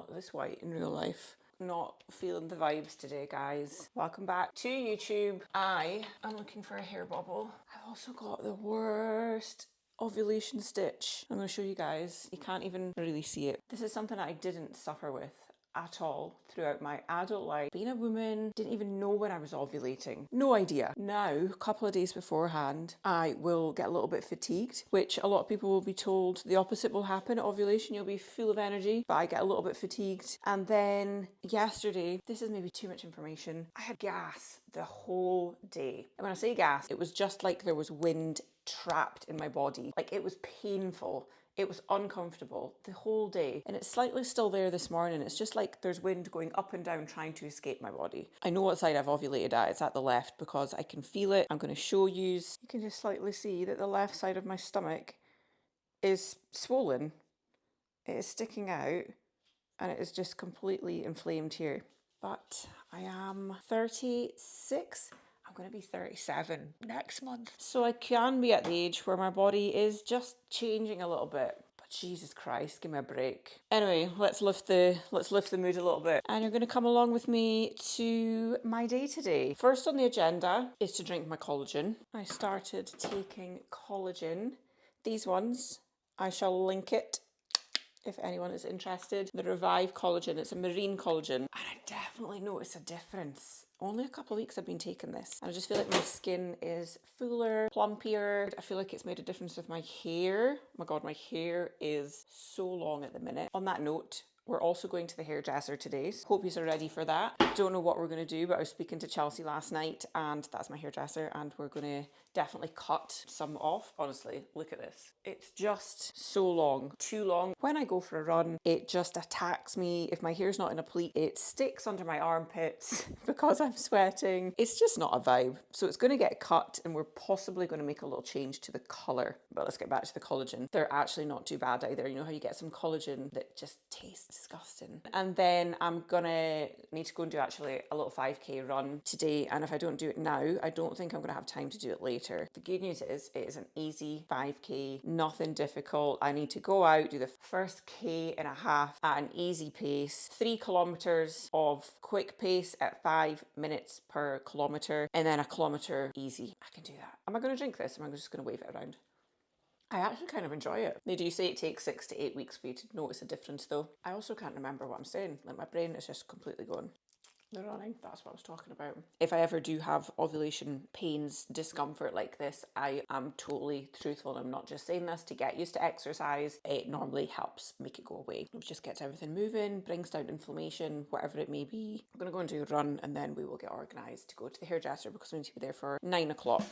not this white in real life. Not feeling the vibes today, guys. Welcome back to YouTube. I am looking for a hair bobble. I've also got the worst ovulation stitch. I'm going to show you guys. You can't even really see it. This is something I didn't suffer with at all throughout my adult life. Being a woman, didn't even know when I was ovulating. No idea. Now, a couple of days beforehand, I will get a little bit fatigued, which a lot of people will be told the opposite will happen at ovulation. You'll be full of energy, but I get a little bit fatigued. And then yesterday, this is maybe too much information, I had gas the whole day. And when I say gas, it was just like there was wind trapped in my body. Like, it was painful. It was uncomfortable the whole day, and it's slightly still there this morning. It's just like there's wind going up and down trying to escape my body. I know what side I've ovulated at. It's at the left because I can feel it. I'm going to show you. You can just slightly see that the left side of my stomach is swollen. It is sticking out and it is just completely inflamed here. But I am 36. I'm going to be 37 next month. So I can be at the age where my body is just changing a little bit. But Jesus Christ, give me a break. Anyway, let's lift the mood a little bit. And you're going to come along with me to my day today. First on the agenda is to drink my collagen. I started taking collagen. These ones, I shall link it if anyone is interested. The Revive collagen, it's a marine collagen. And I definitely notice a difference. Only a couple of weeks I've been taking this. And I just feel like my skin is fuller, plumpier. I feel like it's made a difference with my hair. Oh my God, my hair is so long at the minute. On that note, we're also going to the hairdresser today. So hope you're ready for that. Don't know what we're going to do, but I was speaking to Chelsea last night and that's my hairdresser, and we're going to definitely cut some off. Honestly, look at this. It's just so long, too long. When I go for a run, it just attacks me. If my hair's not in a pleat, it sticks under my armpits because I'm sweating. It's just not a vibe. So it's going to get cut, and we're possibly going to make a little change to the colour. But let's get back to the collagen. They're actually not too bad either. You know how you get some collagen that just tastes disgusting. And then I'm gonna need to go and do actually a little 5k run today, and if I don't do it now, I don't think I'm gonna have time to do it later. The good news is it is an easy 5k, nothing difficult. I need to go out, do the first k and a half at an easy pace, 3 kilometers of quick pace at 5 minutes per kilometer, and then a kilometer easy. I can do that. Am I gonna drink this? Am I just gonna wave it around? I actually kind of enjoy it. They do say it takes 6 to 8 weeks for you to notice a difference though. I also can't remember what I'm saying. Like, my brain is just completely gone. The running, that's what I was talking about. If I ever do have ovulation pains, discomfort like this, I am totally truthful. I'm not just saying this to get used to exercise. It normally helps make it go away. It just gets everything moving, brings down inflammation, whatever it may be. I'm gonna go and do a run, and then we will get organised to go to the hairdresser because we need to be there for 9 o'clock.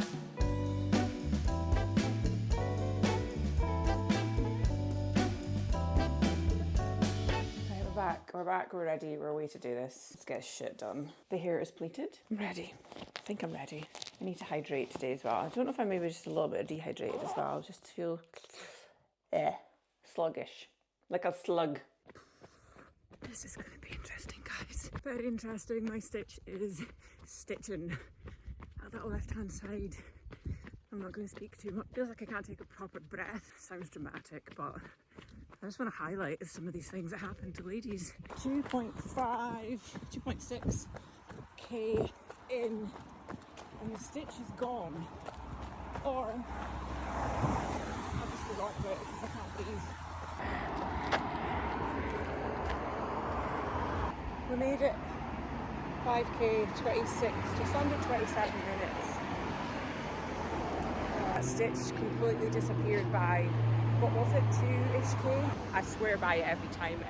We're back, we're ready, we're away to do this. Let's get shit done. The hair is pleated. I'm ready. I think I'm ready. I need to hydrate today as well. I don't know if I'm maybe just a little bit dehydrated as well. Just feel sluggish. Like a slug. This is going to be interesting, guys. Very interesting. My stitch is stitching at the left hand side. I'm not going to speak too much. Feels like I can't take a proper breath. Sounds dramatic, but I just want to highlight some of these things that happen to ladies. 2.6k in, and the stitch is gone. Or I'll just go off it because I can't breathe. We made it 5k, 26, just under 27 minutes. That stitch completely disappeared by, what was it, 2-ish k? I swear by it every time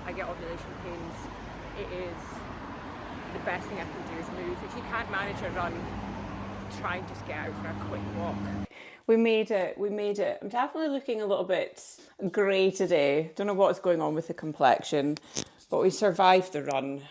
I get ovulation pains. It is the best thing I can do is move. If you can't manage a run, try and just get out for a quick walk. We made it. I'm definitely looking a little bit grey today. Don't know what's going on with the complexion, but we survived the run.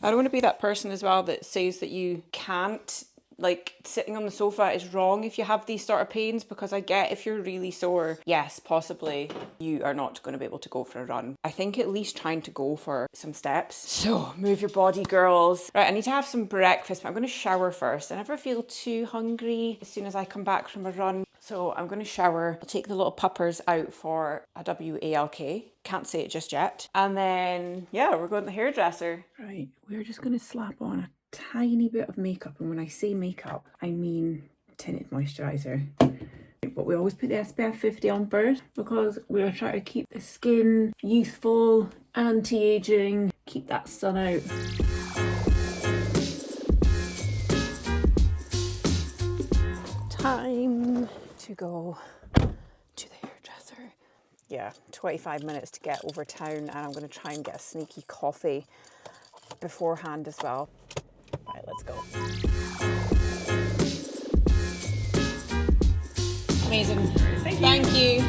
I don't want to be that person as well that says that you can't, like, sitting on the sofa is wrong if you have these sort of pains, because I get if you're really sore, yes, possibly you are not going to be able to go for a run. I think at least trying to go for some steps. So move your body, girls. Right, I need to have some breakfast, but I'm going to shower first. I never feel too hungry as soon as I come back from a run. So I'm going to shower. I'll take the little puppers out for a WALK. Can't say it just yet. And then, yeah, we're going to the hairdresser. Right, we're just going to slap on a tiny bit of makeup. And when I say makeup, I mean tinted moisturiser. But we always put the SPF 50 on first because we're trying to keep the skin youthful, anti-aging, keep that sun out. Time to go to the hairdresser. Yeah, 25 minutes to get over town, and I'm going to try and get a sneaky coffee beforehand as well. Right, let's go. Amazing. Thank you.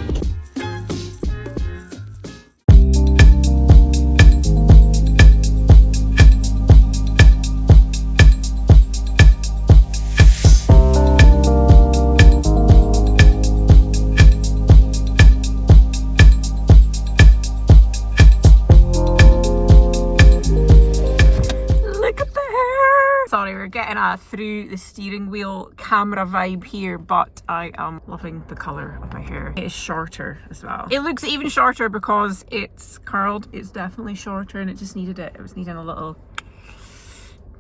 Sorry, we're getting a through the steering wheel camera vibe here, but I am loving the colour of my hair. It is shorter as well. It looks even shorter because it's curled. It's definitely shorter and it just needed it. It was needing a little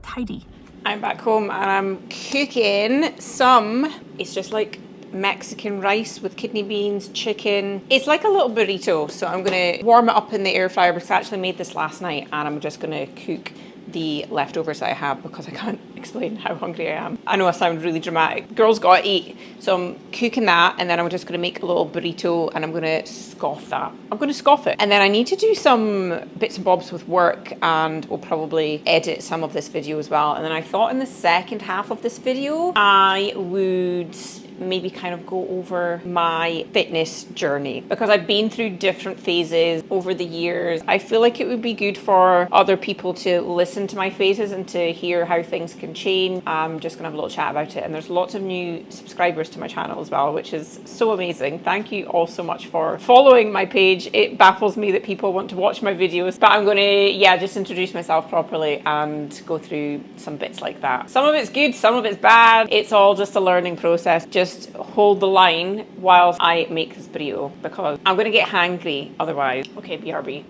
tidy. I'm back home and I'm cooking some, it's just like Mexican rice with kidney beans, chicken. It's like a little burrito. So I'm gonna warm it up in the air fryer because I actually made this last night and I'm just gonna cook the leftovers that I have because I can't explain how hungry I am. I know I sound really dramatic. Girls gotta eat. So I'm cooking that and then I'm just gonna make a little burrito and I'm gonna scoff that. I'm gonna scoff it. And then I need to do some bits and bobs with work and we'll probably edit some of this video as well. And then I thought in the second half of this video, I would maybe kind of go over my fitness journey because I've been through different phases over the years. I feel like it would be good for other people to listen to my phases and to hear how things can change. I'm just gonna have a little chat about it, and there's lots of new subscribers to my channel as well, which is so amazing. Thank you all so much for following my page. It baffles me that people want to watch my videos, but I'm gonna, yeah, just introduce myself properly and go through some bits like that. Some of it's good, some of it's bad. It's all just a learning process. Just hold the line whilst I make this burrito because I'm gonna get hangry otherwise. Okay, BRB.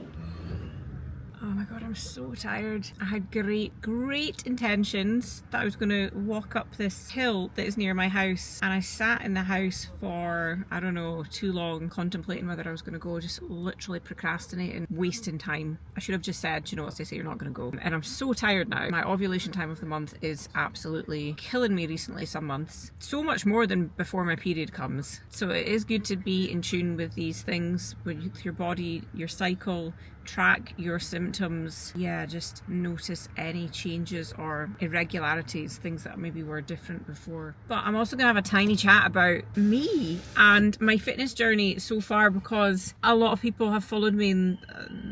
Oh my god, I'm so tired. I had great intentions that I was gonna walk up this hill that is near my house, and I sat in the house for, I don't know, too long contemplating whether I was gonna go, just literally procrastinating, wasting time. I should have just said, you know what, Stacey, you're not gonna go. And I'm so tired now. My ovulation time of the month is absolutely killing me recently, some months. So much more than before my period comes. So it is good to be in tune with these things, with your body, your cycle, track your symptoms. Yeah, just notice any changes or irregularities, things that maybe were different before. But I'm also gonna have a tiny chat about me and my fitness journey so far because a lot of people have followed me and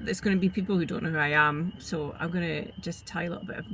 it's going to be people who don't know who I am. So I'm gonna just tell you a little bit of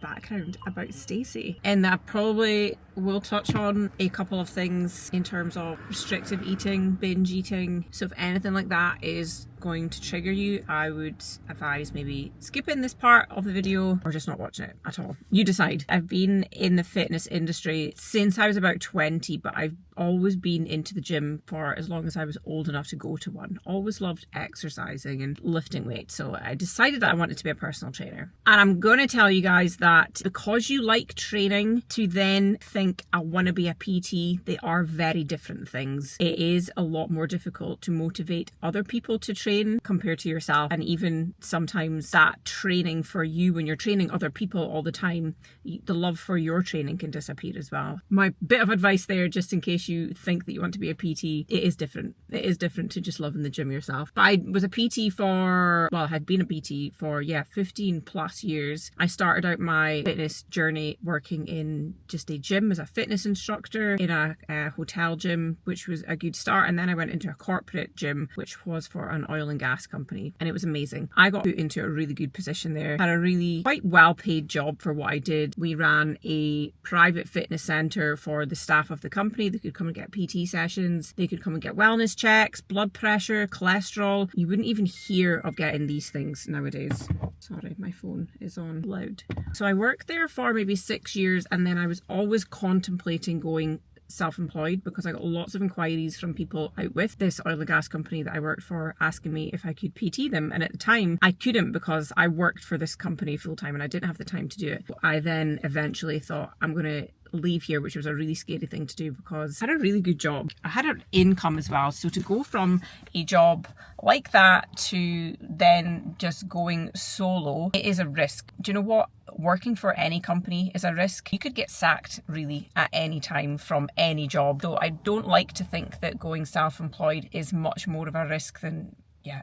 background about Stacey, and I probably will touch on a couple of things in terms of restrictive eating, binge eating. So if anything like that is going to trigger you, I would advise maybe skipping this part of the video or just not watching it at all. You decide. I've been in the fitness industry since I was about 20, but I've always been into the gym for as long as I was old enough to go to one. Always loved exercising and lifting weights. So I decided that I wanted to be a personal trainer. And I'm going to tell you guys that because you like training to then think I want to be a PT, they are very different things. It is a lot more difficult to motivate other people to train compared to yourself, and even sometimes that training for you when you're training other people all the time, the love for your training can disappear as well. My bit of advice there, just in case you think that you want to be a PT, it is different. It is different to just loving the gym yourself. But I was a PT for, well, I had been a PT for 15 plus years. I started out my fitness journey working in just a gym as a fitness instructor in a hotel gym, which was a good start, and then I went into a corporate gym which was for an oil and gas company, and it was amazing. I got put into a really good position there, had a really quite well paid job for what I did. We ran a private fitness center for the staff of the company. They could come and get PT sessions, they could come and get wellness checks, blood pressure, cholesterol. You wouldn't even hear of getting these things nowadays. Sorry, my phone is on loud. So I worked there for maybe 6 years, and then I was always contemplating going self-employed because I got lots of inquiries from people out with this oil and gas company that I worked for asking me if I could PT them. And at the time I couldn't because I worked for this company full time and I didn't have the time to do it. I then eventually thought I'm going to leave here, which was a really scary thing to do because I had a really good job. I had an income as well. So to go from a job like that to then just going solo, it is a risk. Do you know what? Working for any company is a risk. You could get sacked really at any time from any job. So I don't like to think that going self-employed is much more of a risk than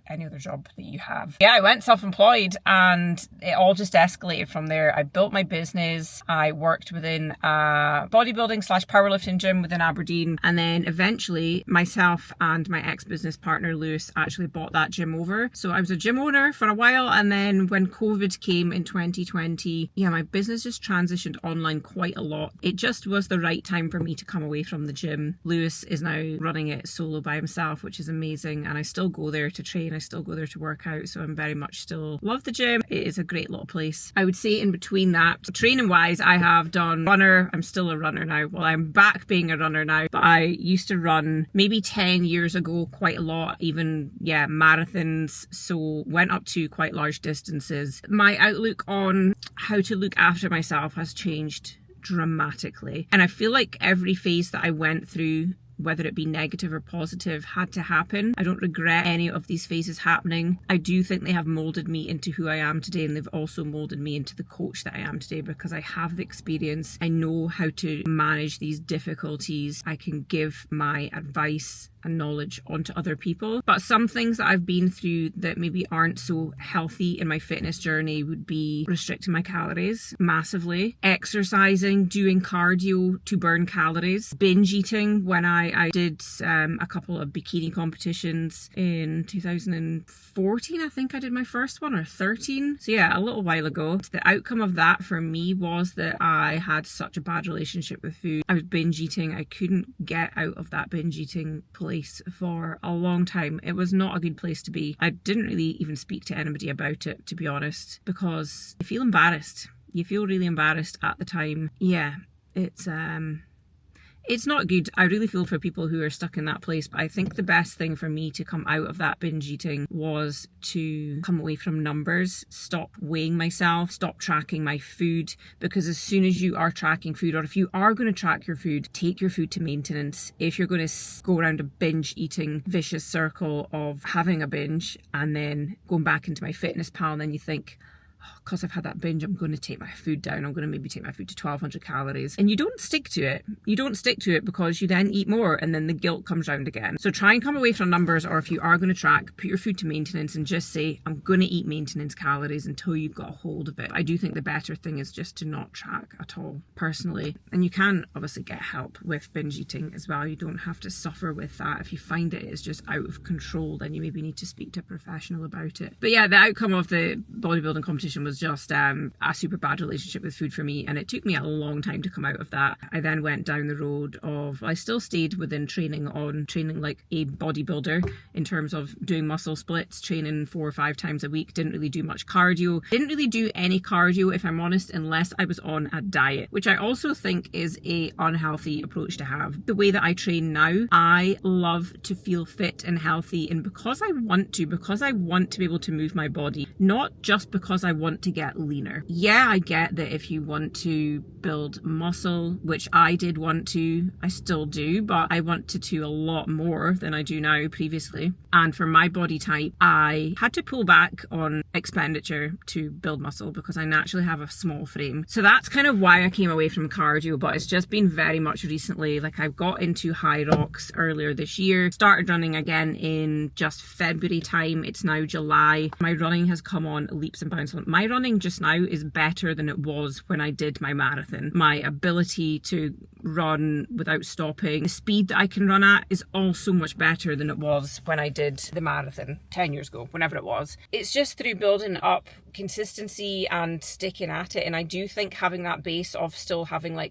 any other job that you have. I went self-employed and it all just escalated from there. I built my business. I worked within a bodybuilding / powerlifting gym within Aberdeen. And then eventually myself and my ex-business partner, Lewis, actually bought that gym over. So I was a gym owner for a while. And then when COVID came in 2020, my business just transitioned online quite a lot. It just was the right time for me to come away from the gym. Lewis is now running it solo by himself, which is amazing. And I still go there to train. I still go there to work out, so I'm very much still love the gym. It is a great little place. I would say in between that, training wise, I have done runner. I'm still a runner now. Well, I'm back being a runner now, but I used to run maybe 10 years ago quite a lot, even marathons, so went up to quite large distances. My outlook on how to look after myself has changed dramatically, and I feel like every phase that I went through, whether it be negative or positive, had to happen. I don't regret any of these phases happening. I do think they have molded me into who I am today, and they've also molded me into the coach that I am today because I have the experience. I know how to manage these difficulties. I can give my advice and knowledge onto other people. But some things that I've been through that maybe aren't so healthy in my fitness journey would be restricting my calories massively, exercising, doing cardio to burn calories, binge eating. When I did a couple of bikini competitions in 2014, I think I did my first one, or 13. So a little while ago. The outcome of that for me was that I had such a bad relationship with food. I was binge eating. I couldn't get out of that binge eating place for a long time. It was not a good place to be. I didn't really even speak to anybody about it, to be honest, because you feel embarrassed. You feel really embarrassed at the time. It's not good. I really feel for people who are stuck in that place, but I think the best thing for me to come out of that binge eating was to come away from numbers, stop weighing myself, stop tracking my food, because as soon as you are tracking food, or if you are going to track your food, take your food to maintenance. If you're going to go around a binge eating vicious circle of having a binge and then going back into my fitness pal, and then you think, because I've had that binge, I'm going to take my food down. I'm going to maybe take my food to 1200 calories. And you don't stick to it. You don't stick to it because you then eat more and then the guilt comes round again. So try and come away from numbers, or if you are going to track, put your food to maintenance and just say, I'm going to eat maintenance calories until you've got a hold of it. I do think the better thing is just to not track at all, personally. And you can obviously get help with binge eating as well. You don't have to suffer with that. If you find it is just out of control, then you maybe need to speak to a professional about it. But the outcome of the bodybuilding competition was just a super bad relationship with food for me, and it took me a long time to come out of that. I then went down the road of, I still stayed within training like a bodybuilder in terms of doing muscle splits, training 4 or 5 times a week. Didn't really do much cardio. Didn't really do any cardio, if I'm honest, unless I was on a diet, which I also think is a unhealthy approach to have. The way that I train now, I love to feel fit and healthy, and because I want to be able to move my body, not just because I want to get leaner. I get that if you want to build muscle, which I did want to, I still do, but I wanted to a lot more than I do now previously. And for my body type, I had to pull back on expenditure to build muscle because I naturally have a small frame. So that's kind of why I came away from cardio, but it's just been very much recently. Like, I got into high rocks earlier this year, started running again in just February time. It's now July. My running has come on leaps and bounds. My running just now is better than it was when I did my marathon. My ability to run without stopping, the speed that I can run at is all so much better than it was when I did the marathon 10 years ago, whenever it was. It's just through building up consistency and sticking at it. And I do think having that base of still having I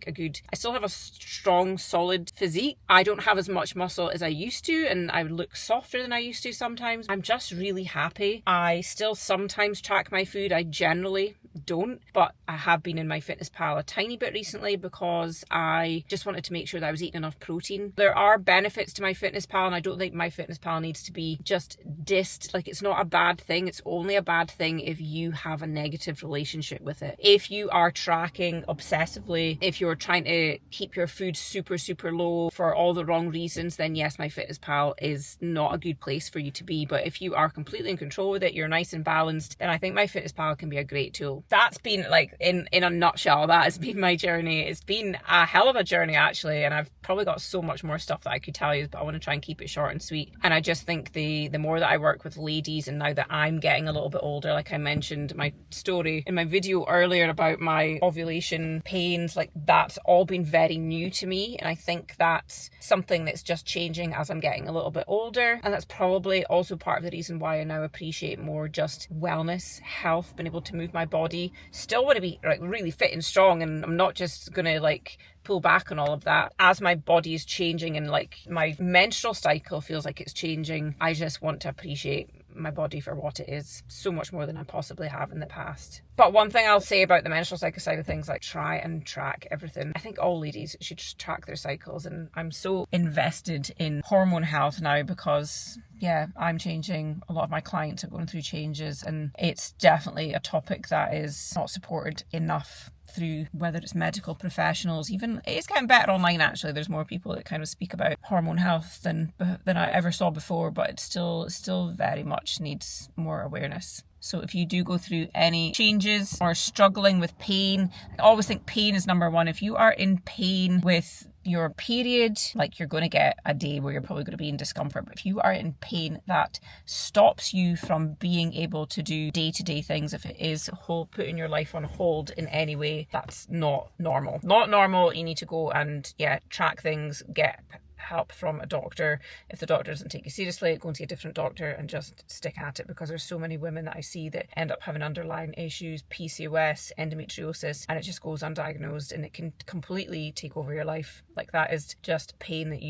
still have a strong, solid physique. I don't have as much muscle as I used to, and I look softer than I used to sometimes. I'm just really happy. I still sometimes track my food. I generally don't, but I have been in my fitness pal a tiny bit recently because I I just wanted to make sure that I was eating enough protein. There are benefits to MyFitnessPal, and I don't think MyFitnessPal needs to be just dissed. Like, it's not a bad thing. It's only a bad thing if you have a negative relationship with it. If you are tracking obsessively, if you're trying to keep your food super, super low for all the wrong reasons, then yes, MyFitnessPal is not a good place for you to be. But if you are completely in control with it, you're nice and balanced, then I think MyFitnessPal can be a great tool. That's been, like, in a nutshell, that has been my journey. It's been a hell of a journey, actually, and I've probably got so much more stuff that I could tell you, but I want to try and keep it short and sweet. And I just think the more that I work with ladies, and now that I'm getting a little bit older, like I mentioned my story in my video earlier about my ovulation pains, like that's all been very new to me, and I think that's something that's just changing as I'm getting a little bit older. And that's probably also part of the reason why I now appreciate more just wellness, health, being able to move my body. Still want to be like really fit and strong, and I'm not just gonna like pull back on all of that. As my body is changing and like my menstrual cycle feels like it's changing, I just want to appreciate my body for what it is so much more than I possibly have in the past. But one thing I'll say about the menstrual cycle side of things, like try and track everything. I think all ladies should track their cycles, and I'm so invested in hormone health now because yeah, I'm changing. A lot of my clients are going through changes, and it's definitely a topic that is not supported enough through whether it's medical professionals. Even it's getting better online, actually. There's more people that kind of speak about hormone health than I ever saw before, but it still very much needs more awareness. So if you do go through any changes or struggling with pain, I always think pain is number one. If you are in pain with your period, like you're going to get a day where you're probably going to be in discomfort, but if you are in pain that stops you from being able to do day-to-day things, if it is putting your life on hold in any way, that's not normal. Not normal. You need to go and track things, get help from a doctor. If the doctor doesn't take you seriously, go and see a different doctor and just stick at it, because there's so many women that I see that end up having underlying issues, PCOS, endometriosis, and it just goes undiagnosed, and it can completely take over your life. Like, that is just pain that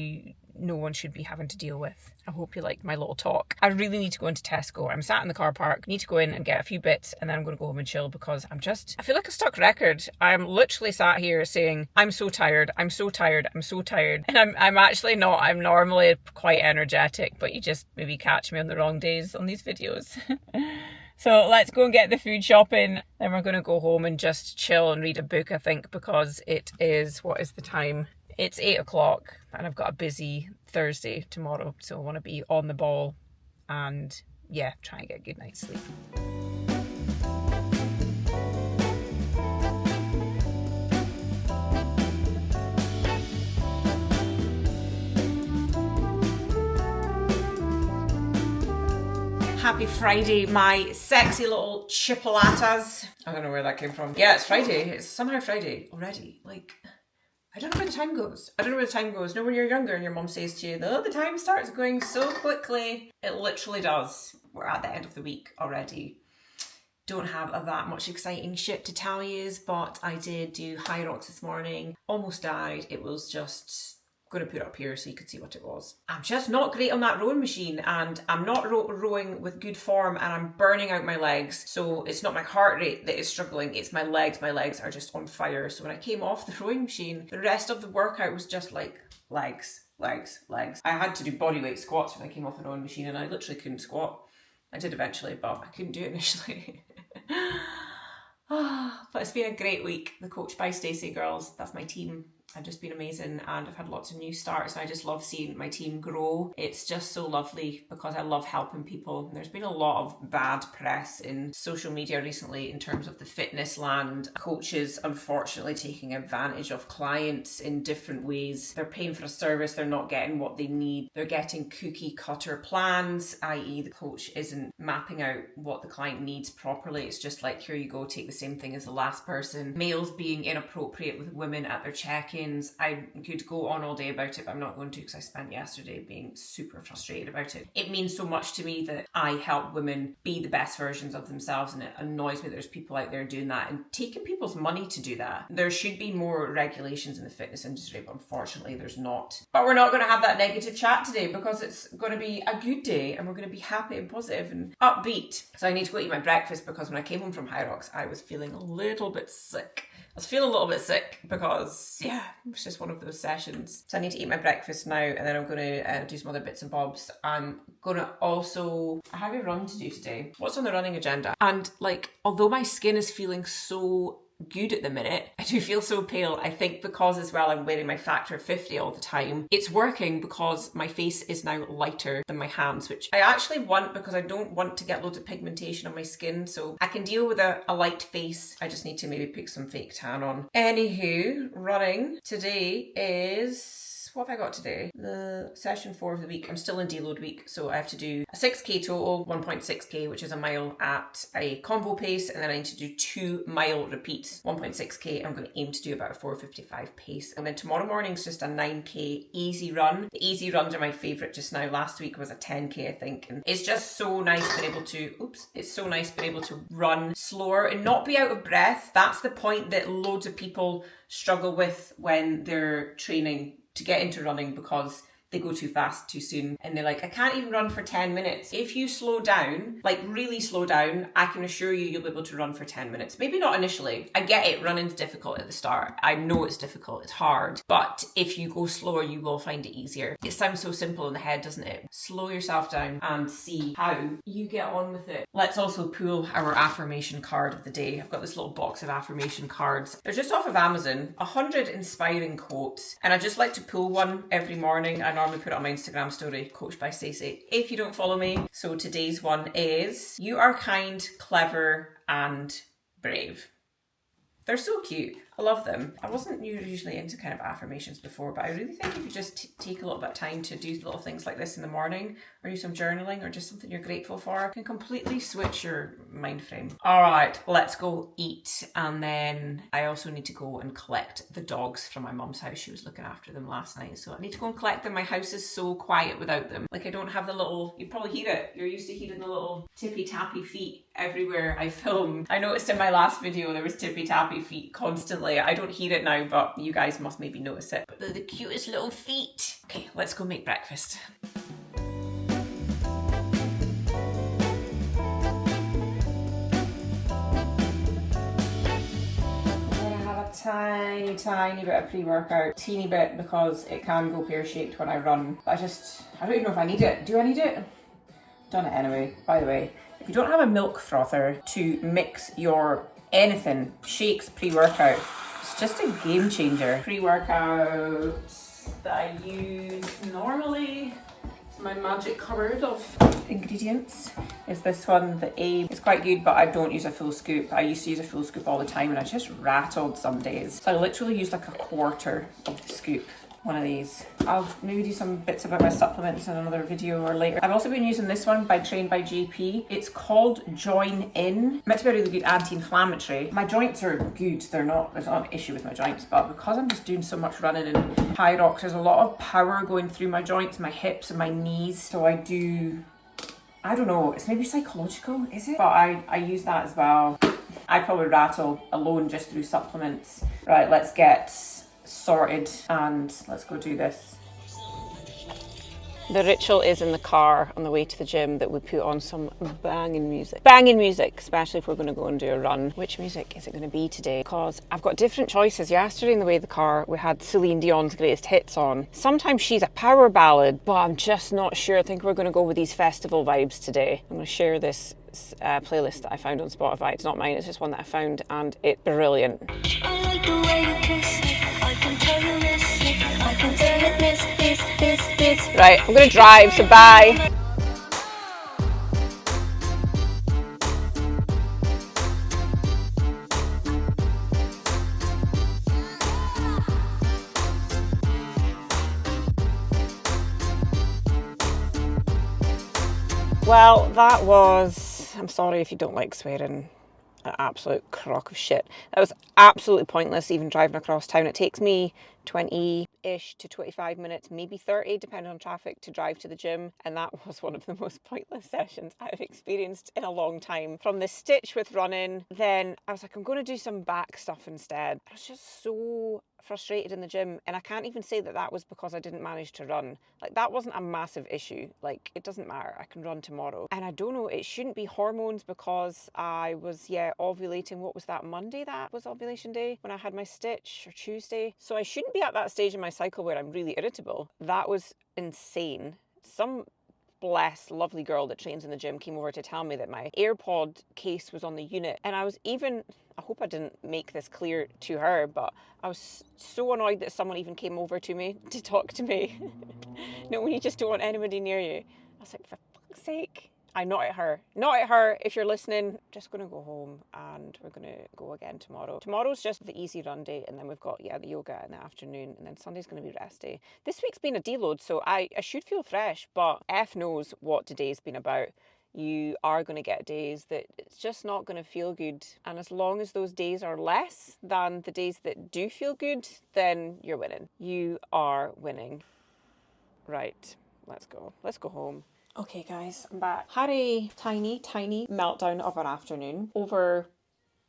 no one should be having to deal with. I hope you liked my little talk. I really need to go into Tesco. I'm sat in the car park, need to go in and get a few bits, and then I'm going to go home and chill, because I feel like a stuck record. I'm literally sat here saying, I'm so tired, I'm so tired, I'm so tired. And I'm actually not. I'm normally quite energetic, but you just maybe catch me on the wrong days on these videos. So let's go and get the food shopping. Then we're going to go home and just chill and read a book, I think, because it is, what is the time? It's 8 o'clock and I've got a busy Thursday tomorrow. So I want to be on the ball and try and get a good night's sleep. Happy Friday, my sexy little chipolatas. I don't know where that came from. Yeah, it's Friday. It's somehow Friday already. Like, I don't know where the time goes. No, when you're younger and your mum says to you, the time starts going so quickly. It literally does. We're at the end of the week already. Don't have that much exciting shit to tell you, but I did do high rocks this morning. Almost died. It was just... going to put it up here so you could see what it was. I'm just not great on that rowing machine, and I'm not rowing with good form, and I'm burning out my legs. So it's not my heart rate that is struggling, it's my legs. My legs are just on fire. So when I came off the rowing machine, the rest of the workout was just like legs. I had to do bodyweight squats when I came off the rowing machine, and I literally couldn't squat. I did eventually, but I couldn't do it initially. But it's been a great week. The Coach by Stacey girls, that's my team. I've just been amazing, and I've had lots of new starts, and I just love seeing my team grow. It's just so lovely because I love helping people. There's been a lot of bad press in social media recently in terms of the fitness land. Coaches unfortunately taking advantage of clients in different ways. They're paying for a service, they're not getting what they need. They're getting cookie cutter plans, i.e. the coach isn't mapping out what the client needs properly. It's just like, here you go, take the same thing as the last person. Males being inappropriate with women at their check-in. I could go on all day about it, but I'm not going to, because I spent yesterday being super frustrated about it. It means so much to me that I help women be the best versions of themselves, and it annoys me that there's people out there doing that and taking people's money to do that. There should be more regulations in the fitness industry, but unfortunately there's not. But we're not going to have that negative chat today, because it's going to be a good day and we're going to be happy and positive and upbeat. So I need to go eat my breakfast, because when I came home from High Rocks I was feeling a little bit sick. was feeling a little bit sick because, yeah, it was just one of those sessions. So I need to eat my breakfast now, and then I'm going to do some other bits and bobs. I'm going to also... I have a run to do today. What's on the running agenda? And like, although my skin is feeling so good at the minute, I do feel so pale. I think because as well I'm wearing my factor 50 all the time. It's working because my face is now lighter than my hands, which I actually want because I don't want to get loads of pigmentation on my skin, so I can deal with a light face. I just need to maybe put some fake tan on. Anywho, running today is... What have I got today? The session 4 of the week. I'm still in deload week, so I have to do a 6k total, 1.6k, which is a mile at a combo pace, and then I need to do 2 mile repeats, 1.6k. I'm going to aim to do about a 4:55 pace. And then tomorrow morning's just a 9k easy run. The easy runs are my favourite just now. Last week was a 10k, I think, and it's just so nice being able to, it's so nice being able to run slower and not be out of breath. That's the point that loads of people struggle with when they're training to get into running, because they go too fast too soon and they're like, I can't even run for 10 minutes. If you slow down, like really slow down, I can assure you you'll be able to run for 10 minutes. Maybe not initially. I get it, running's difficult at the start. I know it's difficult, it's hard. But if you go slower, you will find it easier. It sounds so simple in the head, doesn't it? Slow yourself down and see how you get on with it. Let's also pull our affirmation card of the day. I've got this little box of affirmation cards. They're just off of Amazon. 100 inspiring quotes. And I just like to pull one every morning. I normally put it on my Instagram story, Coached by Stacey, if you don't follow me. So today's one is, you are kind, clever, and brave. They're so cute. I love them. I wasn't usually into kind of affirmations before, but I really think if you just take a little bit of time to do little things like this in the morning, or do some journaling, or just something you're grateful for, can completely switch your mind frame. All right, let's go eat. And then I also need to go and collect the dogs from my mum's house. She was looking after them last night, so I need to go and collect them. My house is so quiet without them. Like, I don't have the little, you probably hear it. You're used to hearing the little tippy tappy feet everywhere I film. I noticed in my last video there was tippy tappy feet constantly. I don't hear it now, but you guys must maybe notice it. But they're the cutest little feet. Okay, let's go make breakfast. Tiny bit of pre-workout, teeny bit, because it can go pear-shaped when I run. But I don't even know if I need it. Do I need it? Done it anyway. By the way, if you don't have a milk frother to mix your anything, shakes, pre-workout, it's just a game changer. Pre-workout that I use normally, my magic cupboard of ingredients, is this one, the A. It's quite good, but I don't use a full scoop. I used to use a full scoop all the time and I just rattled some days. So I literally use like a quarter of the scoop. One of these. I'll maybe do some bits about my supplements in another video or later. I've also been using this one by Trained by JP. It's called Join In. Meant to be a really good anti-inflammatory. My joints are good. There's not an issue with my joints, but because I'm just doing so much running and high rocks, there's a lot of power going through my joints, my hips and my knees. So I don't know, it's maybe psychological, is it? But I use that as well. I probably rattle alone just through supplements. Right, let's get sorted and let's go do this. The ritual is in the car on the way to the gym that we put on some banging music. Banging music, especially if we're going to go and do a run. Which music is it going to be today? Because I've got different choices. Yesterday in the way of the car, we had Celine Dion's Greatest Hits on. Sometimes she's a power ballad, but I'm just not sure. I think we're going to go with these festival vibes today. I'm going to share this playlist that I found on Spotify. It's not mine, it's just one that I found and it's brilliant. I like the way you kiss me. I can tell you miss me. I can tell it miss. Right, I'm gonna drive, so bye. Well, that was, I'm sorry if you don't like swearing, an absolute crock of shit. That was absolutely pointless even driving across town. It takes me 20-ish to 25 minutes, maybe 30, depending on traffic, to drive to the gym. And that was one of the most pointless sessions I've experienced in a long time. From the stitch with running, then I was like, I'm going to do some back stuff instead. I was just so frustrated in the gym, and I can't even say that that was because I didn't manage to run. Like, that wasn't a massive issue. Like, it doesn't matter, I can run tomorrow. And I don't know, it shouldn't be hormones, because I was ovulating. What was that, Monday? That was ovulation day when I had my stitch, or Tuesday. So I shouldn't be at that stage in my cycle where I'm really irritable. That was insane. Some lovely girl that trains in the gym came over to tell me that my AirPod case was on the unit, and I hope I didn't make this clear to her, but I was so annoyed that someone even came over to me to talk to me. No, when you just don't want anybody near you. I was like, for fuck's sake. Not at her. If you're listening, just going to go home, and we're going to go again tomorrow. Tomorrow's just the easy run day, and then we've got, the yoga in the afternoon, and then Sunday's going to be rest day. This week's been a deload, so I should feel fresh, but F knows what today's been about. You are going to get days that it's just not going to feel good. And as long as those days are less than the days that do feel good, then you're winning. You are winning. Right, let's go. Let's go home. Okay guys, I'm back. Had a tiny meltdown of an afternoon over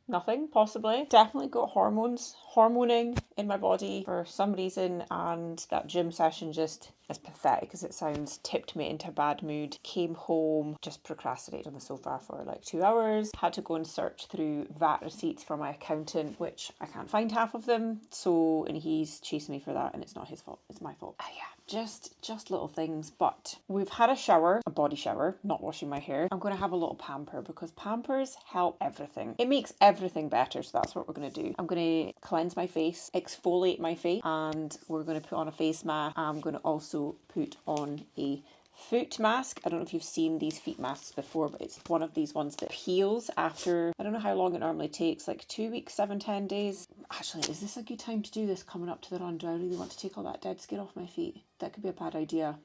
nothing, possibly. Definitely got hormoning in my body for some reason, and that gym session, just as pathetic as it sounds, tipped me into a bad mood. Came home, just procrastinated on the sofa for like 2 hours. Had to go and search through VAT receipts for my accountant, which I can't find half of them. And he's chasing me for that, and it's not his fault, it's my fault. Just little things. But we've had a body shower, not washing my hair. I'm going to have a little pamper, because Pampers help everything. It makes everything better, so that's what we're going to do. I'm going to cleanse my face, exfoliate my face, and we're going to put on a face mask. I'm going to also put on a foot mask. I don't know if you've seen these feet masks before, but it's one of these ones that peels after, I don't know how long it normally takes, like 2 weeks, 7-10 days. Actually, is this a good time to do this coming up to the run? Do I really want to take all that dead skin off my feet? That could be a bad idea.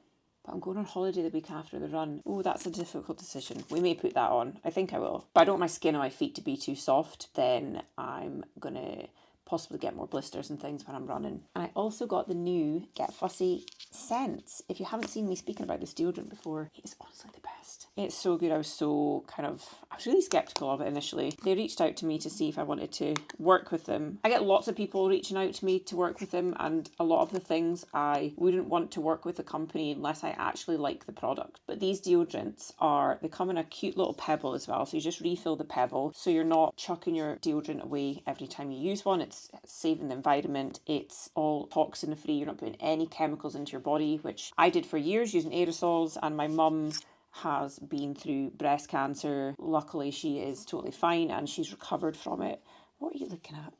But I'm going on holiday the week after the run. Oh, that's a difficult decision. We may put that on. I think I will. But I don't want my skin on my feet to be too soft. Then I'm going to possibly get more blisters and things when I'm running. And I also got the new Get Fussy scents. If you haven't seen me speaking about this deodorant before, it is honestly the best. It's so good. I was really skeptical of it initially. They reached out to me to see if I wanted to work with them. I get lots of people reaching out to me to work with them, and a lot of the things I wouldn't want to work with a company unless I actually like the product. But these deodorants they come in a cute little pebble as well, so you just refill the pebble, so you're not chucking your deodorant away every time you use one. It's saving the environment. It's all toxin free. You're not putting any chemicals into your body, which I did for years using aerosols, and my mum has been through breast cancer. Luckily, she is totally fine and she's recovered from it. What are you looking at?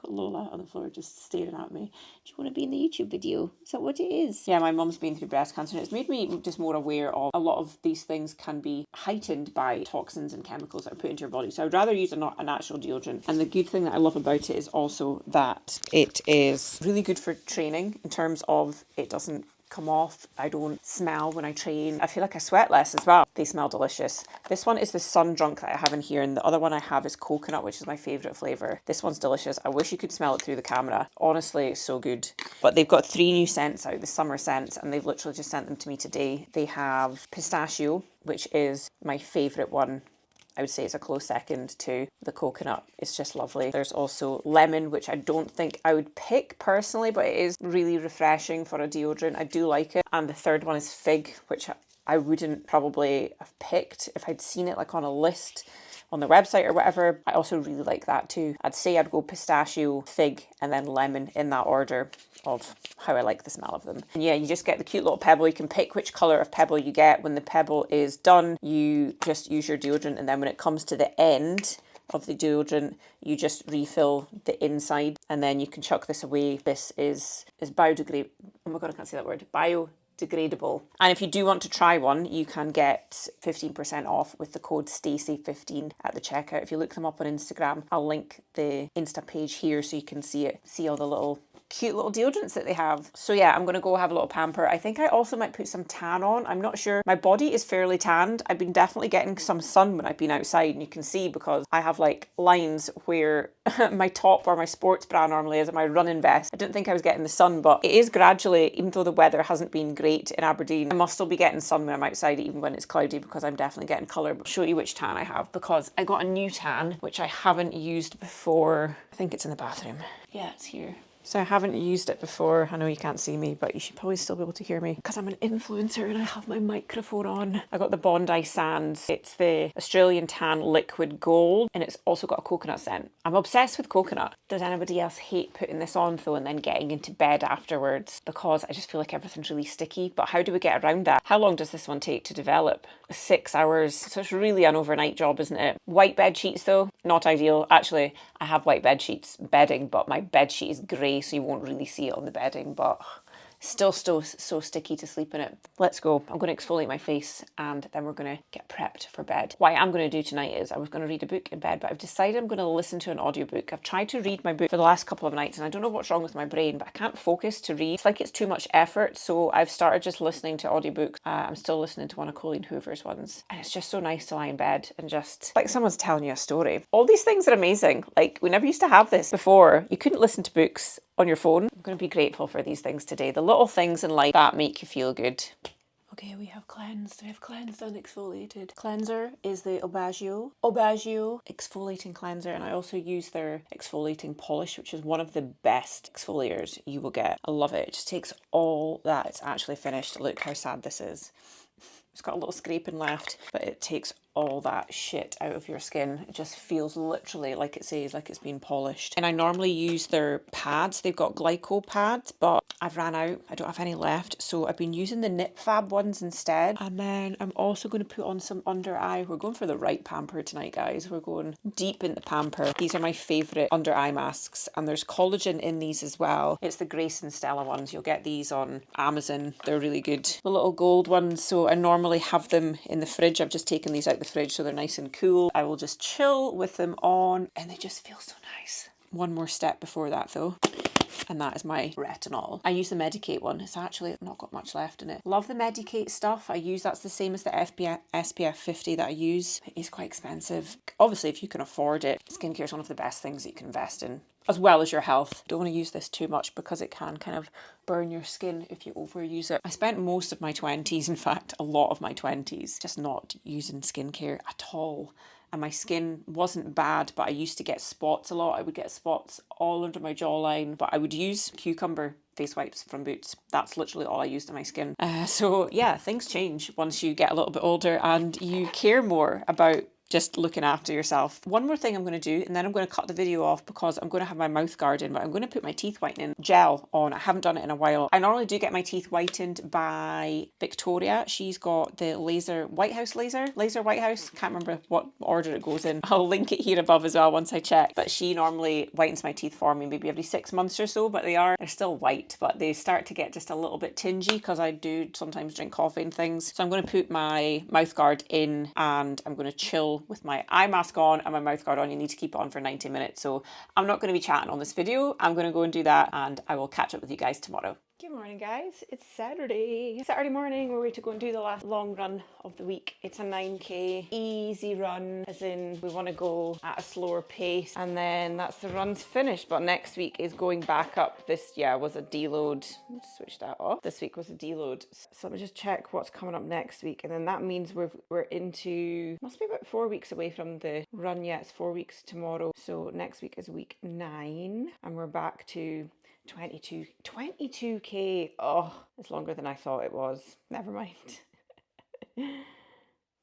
Got Lola on the floor just staring at me. Do you want to be in the YouTube video? Is that what it is? Yeah, my mum's been through breast cancer, and it's made me just more aware of a lot of these things can be heightened by toxins and chemicals that are put into your body. So I'd rather use a natural deodorant. And the good thing that I love about it is also that it is really good for training, in terms of it doesn't come off. I don't smell when I train. I feel like I sweat less as well. They smell delicious. This one is the Sun Drunk that I have in here, and the other one I have is coconut, which is my favourite flavour. This one's delicious. I wish you could smell it through the camera. Honestly, it's so good. But they've got 3 new scents out, the summer scents, and they've literally just sent them to me today. They have pistachio, which is my favourite one. I would say it's a close second to the coconut. It's just lovely. There's also lemon, which I don't think I would pick personally, but it is really refreshing for a deodorant. I do like it. And the third one is fig, which I wouldn't probably have picked if I'd seen it like on a list on the website or whatever. I also really like that too. I'd say I'd go pistachio, fig, and then lemon in that order of how I like the smell of them. And yeah, you just get the cute little pebble. You can pick which colour of pebble you get. When the pebble is done, you just use your deodorant, and then when it comes to the end of the deodorant, you just refill the inside, and then you can chuck this away. This is biodegradable. Oh my god, I can't say that word. Biodegradable. And if you do want to try one, you can get 15% off with the code Stacey15 at the checkout. If you look them up on Instagram, I'll link the Insta page here so you can see all the little cute little deodorants that they have. So yeah, I'm gonna go have a little pamper. I think I also might put some tan on. I'm not sure. My body is fairly tanned. I've been definitely getting some sun when I've been outside, and you can see because I have like lines where my top or my sports bra normally is, and my running vest. I didn't think I was getting the sun, but it is gradually, even though the weather hasn't been great in Aberdeen, I must still be getting sun when I'm outside, even when it's cloudy, because I'm definitely getting colour. But I'll show you which tan I have, because I got a new tan, which I haven't used before. I think it's in the bathroom. Yeah, it's here. So I haven't used it before. I know you can't see me, but you should probably still be able to hear me because I'm an influencer and I have my microphone on. I got the Bondi Sands. It's the Australian Tan Liquid Gold, and it's also got a coconut scent. I'm obsessed with coconut. Does anybody else hate putting this on though and then getting into bed afterwards? Because I just feel like everything's really sticky. But how do we get around that? How long does this one take to develop? 6 hours. So it's really an overnight job, isn't it? White bed sheets though, not ideal. Actually, I have white bed sheets bedding, but my bed sheet is grey, so you won't really see it on the bedding, but still so sticky to sleep in it. Let's go. I'm going to exfoliate my face and then we're going to get prepped for bed. What I am going to do tonight is I was going to read a book in bed, but I've decided I'm going to listen to an audiobook. I've tried to read my book for the last couple of nights and I don't know what's wrong with my brain, but I can't focus to read. It's like it's too much effort, so I've started just listening to audiobooks. I'm still listening to one of Colleen Hoover's ones, and it's just so nice to lie in bed and just like someone's telling you a story. All these things are amazing. Like, we never used to have this before. You couldn't listen to books on your phone. I'm going to be grateful for these things today. The little things in life that make you feel good. Okay, we have cleansed. We have cleansed and exfoliated. Cleanser is the Obagio exfoliating cleanser, and I also use their exfoliating polish, which is one of the best exfoliators you will get. I love it. It just takes all that. It's actually finished. Look how sad this is. It's got a little scraping left, but it takes all that shit out of your skin. It just feels literally like it says, like it's been polished. And I normally use their pads. They've got glyco pads, but I've ran out. I don't have any left. So I've been using the Knit Fab ones instead. And then I'm also going to put on some under eye. We're going for the right pamper tonight, guys. We're going deep in the pamper. These are my favourite under eye masks. And there's collagen in these as well. It's the Grace and Stella ones. You'll get these on Amazon. They're really good. The little gold ones. So I normally have them in the fridge. I've just taken these out the fridge so they're nice and cool. I will just chill with them on and they just feel so nice. One more step before that though, and that is my retinol. I use the Medicate one. It's actually not got much left in it. Love the Medicate stuff. That's the same as the SPF 50 that I use. It is quite expensive. Obviously, if you can afford it, skincare is one of the best things that you can invest in, as well as your health. Don't want to use this too much because it can kind of burn your skin if you overuse it. I spent most of my 20s, in fact, a lot of my 20s, just not using skincare at all. And my skin wasn't bad, but I used to get spots a lot. I would get spots all under my jawline, but I would use cucumber face wipes from Boots. That's literally all I used on my skin. So yeah, things change once you get a little bit older and you care more about just looking after yourself. One more thing I'm going to do, and then I'm going to cut the video off because I'm going to have my mouth guard in, but I'm going to put my teeth whitening gel on. I haven't done it in a while. I normally do get my teeth whitened by Victoria. She's got the laser White House laser White House. Can't remember what order it goes in. I'll link it here above as well once I check. But she normally whitens my teeth for me maybe every 6 months or so, but they're still white, but they start to get just a little bit tingy because I do sometimes drink coffee and things. So I'm going to put my mouth guard in and I'm going to chill with my eye mask on and my mouth guard on. You need to keep it on for 90 minutes. So I'm not going to be chatting on this video. I'm going to go and do that and I will catch up with you guys tomorrow. Good morning, guys. It's Saturday morning. We're ready to go and do the last long run of the week. It's a 9k easy run, as in we want to go at a slower pace, and then that's the run's finished. But next week is going back up. This was a deload. Let's switch that off. This week was a deload. So let me just check what's coming up next week, and then that means we're into, must be about 4 weeks away from the run. Yeah, it's 4 weeks tomorrow. So next week is week 9, and we're back to 22k. Oh, it's longer than I thought it was. Never mind.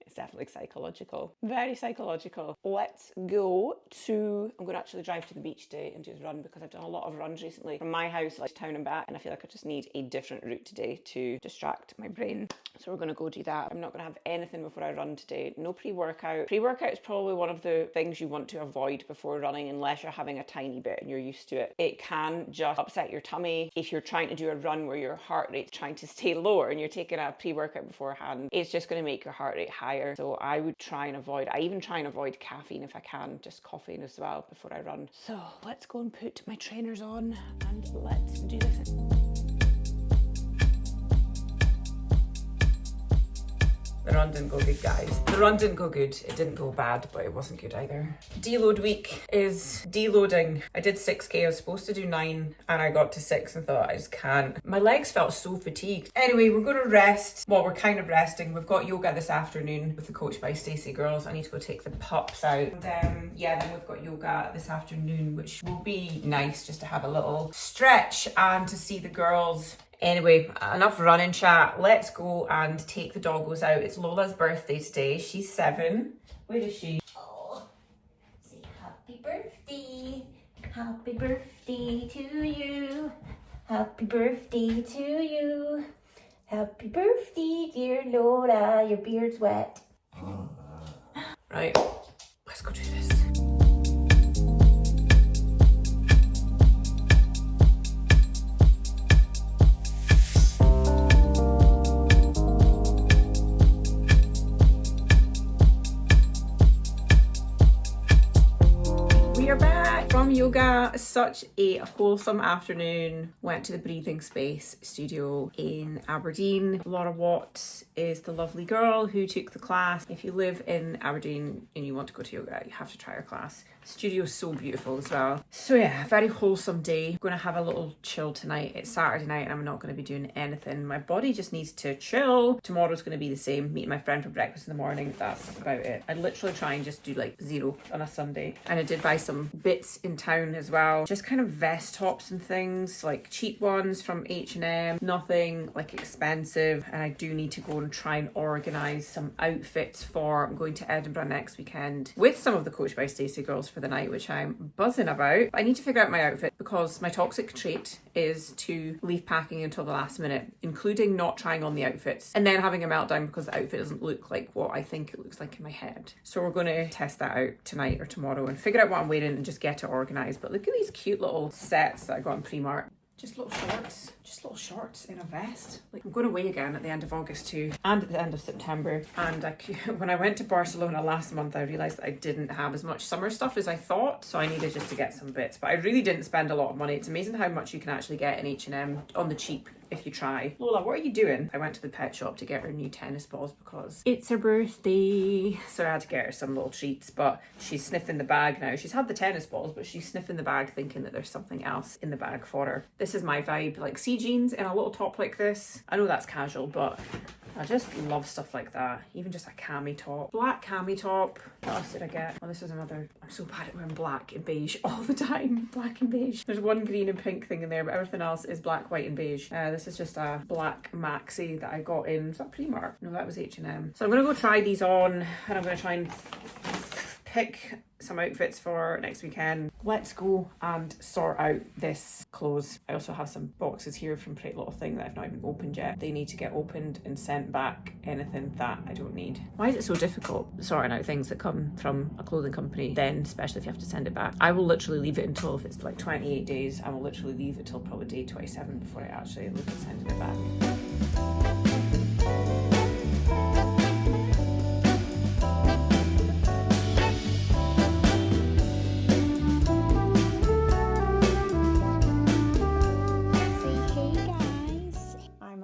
It's definitely psychological. Very psychological. Let's go to, I'm going to actually drive to the beach today and do the run because I've done a lot of runs recently from my house like town and back, and I feel like I just need a different route today to distract my brain. So we're going to go do that. I'm not going to have anything before I run today. No pre-workout. Pre-workout is probably one of the things you want to avoid before running unless you're having a tiny bit and you're used to it. It can just upset your tummy. If you're trying to do a run where your heart rate's trying to stay lower and you're taking a pre-workout beforehand, it's just going to make your heart rate higher. higher. So I would try and avoid, I even try and avoid caffeine if I can, just caffeine as well before I run. So let's go and put my trainers on and let's do this. The run didn't go good, guys. The run didn't go good. It didn't go bad, but it wasn't good either. Deload week is deloading. I did 6K. I was supposed to do 9 and I got to 6 and thought I just can't. My legs felt so fatigued. Anyway, we're going to rest. Well, we're kind of resting. We've got yoga this afternoon with the Coach by Stacey girls. I need to go take the pups out. And yeah, then we've got yoga this afternoon, which will be nice just to have a little stretch and to see the girls. Anyway, enough running chat. Let's go and take the doggos out. It's Lola's birthday today. She's 7. Where is she? Oh, say happy birthday. Happy birthday to you. Happy birthday to you. Happy birthday, dear Lola. Your beard's wet. Right, let's go do this. We are back from yoga. Such a wholesome afternoon. Went to the Breathing Space studio in Aberdeen. Laura Watt is the lovely girl who took the class. If you live in Aberdeen and you want to go to yoga, you have to try her class. The studio is so beautiful as well. So yeah, very wholesome day. I'm going to have a little chill tonight. It's Saturday night and I'm not going to be doing anything. My body just needs to chill. Tomorrow's going to be the same. Meeting my friend for breakfast in the morning. That's about it. I'd literally try and just do like 0 on a Sunday. And I did buy some bits in town as well. Just kind of vest tops and things, like cheap ones from H&M. Nothing like expensive. And I do need to go and try and organise some outfits for, I'm going to Edinburgh next weekend with some of the Coach by Stacey girls for the night, which I'm buzzing about. I need to figure out my outfit because my toxic trait is to leave packing until the last minute, including not trying on the outfits and then having a meltdown because the outfit doesn't look like what I think it looks like in my head. So we're going to test that out tonight or tomorrow and figure out what I'm wearing and just get it organised. But look at these cute little sets that I got in Primark. Just little shorts in a vest. Like, I'm going away again at the end of August too, and at the end of September. And when I went to Barcelona last month, I realised that I didn't have as much summer stuff as I thought, so I needed just to get some bits. But I really didn't spend a lot of money. It's amazing how much you can actually get in H&M on the cheap if you try. Lola, what are you doing? I went to the pet shop to get her new tennis balls because it's her birthday. So I had to get her some little treats, but she's sniffing the bag now. She's had the tennis balls, but she's sniffing the bag thinking that there's something else in the bag for her. This is my vibe, like sea jeans and a little top like this. I know that's casual, but I just love stuff like that. Even just a cami top. Black cami top. What else did I get? Oh, this is another. I'm so bad at wearing black and beige all the time. Black and beige. There's one green and pink thing in there, but everything else is black, white and beige. This is just a black maxi that I got in. Is that Primark? No, that was H&M. So I'm going to go try these on and I'm going to try and pick some outfits for next weekend. Let's go and sort out this clothes. I also have some boxes here from Pretty Little Thing that I've not even opened yet. They need to get opened and sent back anything that I don't need. Why is it so difficult sorting out things that come from a clothing company, then especially if you have to send it back? I will literally leave it until, if it's like 28 days, I will literally leave it till probably day 27 before I actually look at sending it back.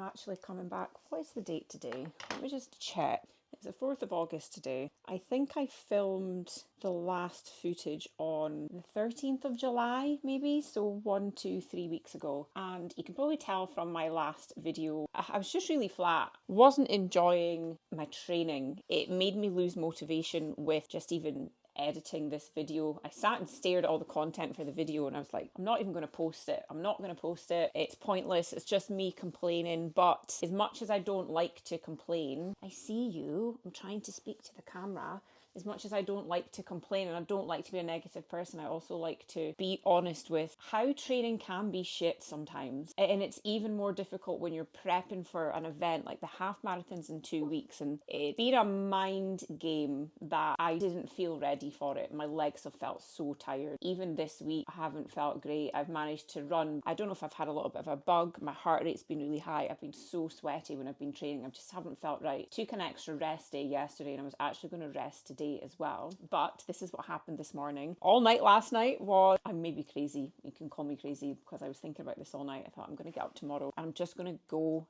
Actually coming back. What is the date today? Let me just check. It's the 4th of August today. I think I filmed the last footage on the 13th of July, maybe. So 1, 2, 3 weeks ago. And you can probably tell from my last video, I was just really flat. Wasn't enjoying my training. It made me lose motivation with just even editing this video. I sat and stared at all the content for the video and I was like, I'm not even going to post it. I'm not going to post it. It's pointless. It's just me complaining. But as much as I don't like to complain, I see you. I'm trying to speak to the camera. as much as I don't like to complain and I don't like to be a negative person, I also like to be honest with how training can be shit sometimes. And it's even more difficult when you're prepping for an event like the half marathons in 2 weeks. And it's been a mind game that I didn't feel ready for it. My legs have felt so tired. Even this week, I haven't felt great. I've managed to run. I don't know if I've had a little bit of a bug. My heart rate's been really high. I've been so sweaty when I've been training. I just haven't felt right. Took an extra rest day yesterday and I was actually going to rest today as well. But this is what happened this morning. All night last night was, I'm maybe crazy. You can call me crazy because I was thinking about this all night. I thought I'm going to get up tomorrow and I'm just going to go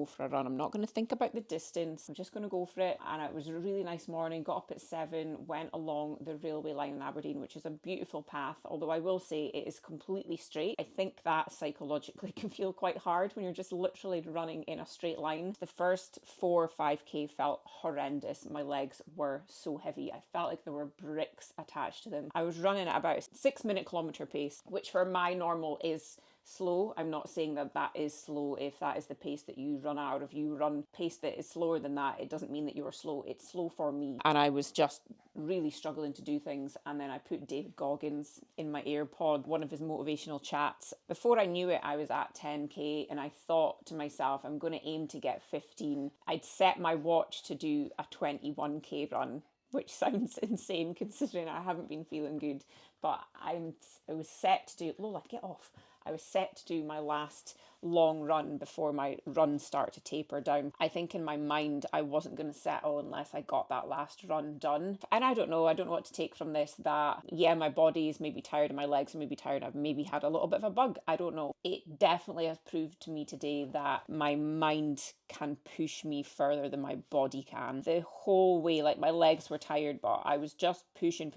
for a run. I'm not going to think about the distance. I'm just going to go for it. And it was a really nice morning. Got up at 7, went along the railway line in Aberdeen, which is a beautiful path. Although I will say it is completely straight. I think that psychologically can feel quite hard when you're just literally running in a straight line. The first 4 or 5k felt horrendous. My legs were so heavy. I felt like there were bricks attached to them. I was running at about a 6-minute kilometre pace, which for my normal is slow. I'm not saying that that is slow if that is the pace that you run out. If you run pace that is slower than that, it doesn't mean that you're slow. It's slow for me. And I was just really struggling to do things. And then I put David Goggins in my AirPod, one of his motivational chats. Before I knew it, I was at 10k and I thought to myself, I'm going to aim to get 15. I'd set my watch to do a 21k run, which sounds insane considering I haven't been feeling good. But I was set to do, Lola, get off. I was set to do my last long run before my runs start to taper down. I think in my mind I wasn't going to settle unless I got that last run done. And I don't know what to take from this, that yeah, my body is maybe tired and my legs are maybe tired. I've maybe had a little bit of a bug. I don't know. It definitely has proved to me today that my mind can push me further than my body can. The whole way, like my legs were tired, but I was just pushing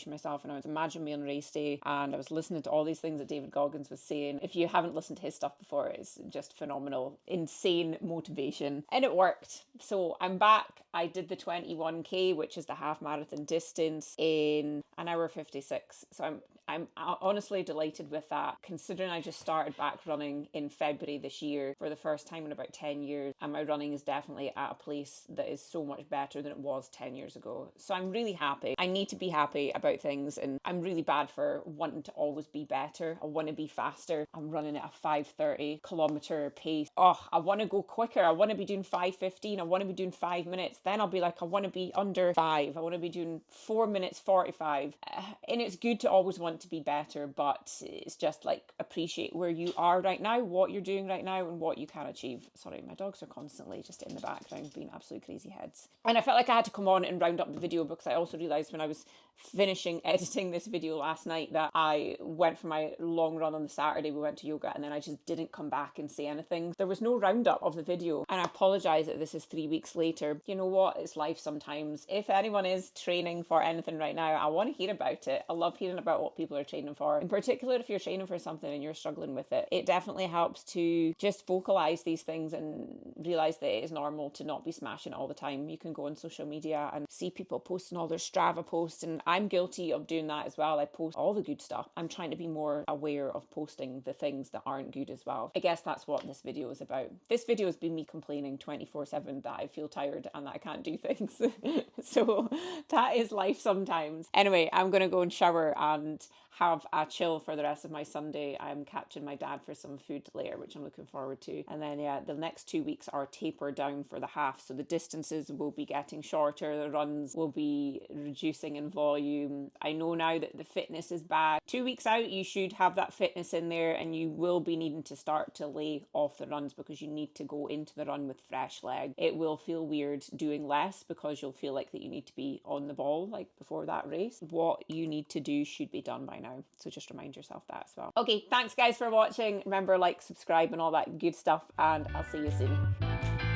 myself, and I was imagining me on race day and I was listening to all these things that David Goggins was saying. If you haven't listened to his stuff before, it's just phenomenal, insane motivation, and it worked. So I'm back. I did the 21k, which is the half marathon distance, in an hour 56. So I'm honestly delighted with that, considering I just started back running in February this year for the first time in about 10 years, and my running is definitely at a place that is so much better than it was 10 years ago. So I'm really happy. I need to be happy about things, and I'm really bad for wanting to always be better. I want to be faster. I'm running at a 5:30 kilometre pace. Oh, I want to go quicker. I want to be doing 5:15. I want to be doing 5 minutes. Then I'll be like, I want to be under 5. I want to be doing 4 minutes 45. And it's good to always want to be better, but it's just like appreciate where you are right now, what you're doing right now, and what you can achieve. Sorry, my dogs are constantly just in the background being absolute crazy heads. And I felt like I had to come on and round up the video because I also realised when I was finishing editing this video last night that I went for my long run on the Saturday. We went to yoga and then I just didn't come back and say anything. There was no roundup of the video, and I apologise that this is 3 weeks later. You know what? It's life sometimes. If anyone is training for anything right now, I want to hear about it. I love hearing about what people are training for. In particular, if you're training for something and you're struggling with it, it definitely helps to just vocalise these things and realise that it is normal to not be smashing it all the time. You can go on social media and see people posting all their Strava posts, and I'm guilty of doing that as well. I post all the good stuff. I'm trying to be more aware of posting the things that aren't good as well. I guess that's what this video is about. This video has been me complaining 24/7 that I feel tired and that I can't do things. So that is life sometimes. Anyway, I'm going to go and shower and have a chill for the rest of my Sunday. I'm catching my dad for some food later, which I'm looking forward to. And then, yeah, the next 2 weeks are taper down for the half. So the distances will be getting shorter. The runs will be reducing in volume. I know now that the fitness is back. 2 weeks out, you should have that fitness in there, and you will be needing to start to lay off the runs because you need to go into the run with fresh legs. It will feel weird doing less because you'll feel like that you need to be on the ball like before that race. What you need to do should be done by now. So just remind yourself that as well. Okay, thanks guys for watching. Remember, like, subscribe and all that good stuff, and I'll see you soon.